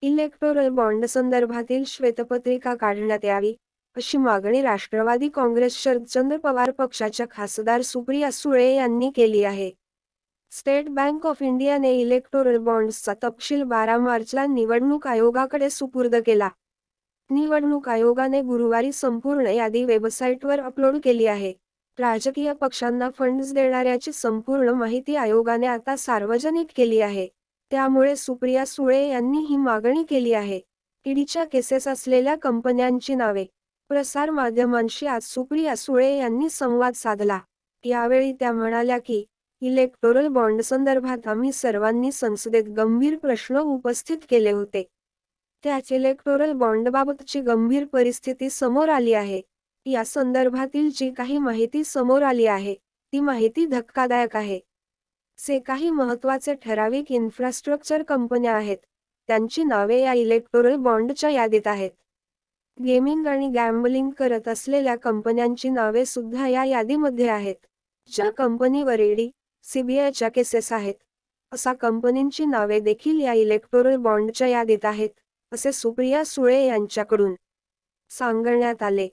Electoral bond संदर्भातील श्वेतपत्रिका काढण्यात यावी, अशी मागणी राष्ट्रवादी काँग्रेस शरदचंद्र पवार पक्षाच्या खासदार सुप्रिया सुळे यांनी केली आहे. स्टेट बँक ऑफ इंडियाने इलेक्टोरल बॉन्ड्सचा तपशील 12 मार्चला निवडणूक आयोगाकडे सुपूर्द केला. निवडणूक आयोगाने गुरुवारी संपूर्ण यादी वेबसाईटवर अपलोड केली आहे. राजकीय पक्षांना फंड्स देणाऱ्याची संपूर्ण माहिती आयोगाने आता सार्वजनिक केली आहे. त्यामुळे सुप्रिया सुळे यांनी ही मागणी केली आहे. ईडीच्या केसेस असलेल्या कंपन्यांची नावे. प्रसार माध्यमांशी आज सुप्रिया सुळे यांनी संवाद साधला. यावेळी त्या म्हणाल्या की, इलेक्टोरल बॉन्ड संदर्भात आम्ही सर्वांनी संसदेत गंभीर प्रश्न उपस्थित केले होते. त्याच इलेक्टोरल बॉन्डबाबतची गंभीर परिस्थिती समोर आली आहे. या संदर्भातील जी काही माहिती समोर आली आहे, ती माहिती धक्कादायक आहे. काही महत्त्वाचे ठराविक इन्फ्रास्ट्रक्चर कंपन्या आहेत, त्यांची नावे या इलेक्टोरल बॉन्डच्या यादीत आहेत. गेमिंग आणि गॅम्बलिंग करत असलेल्या कंपन्यांची नावे सुद्धा या यादीमध्ये आहेत. ज्या कंपनीवर ईडी, सीबीआयच्या केसेस आहेत, अशा कंपनींची नावे देखील या इलेक्टोरल बॉन्डच्या यादीत आहेत, असे सुप्रिया सुळे यांच्याकडून सांगण्यात आले.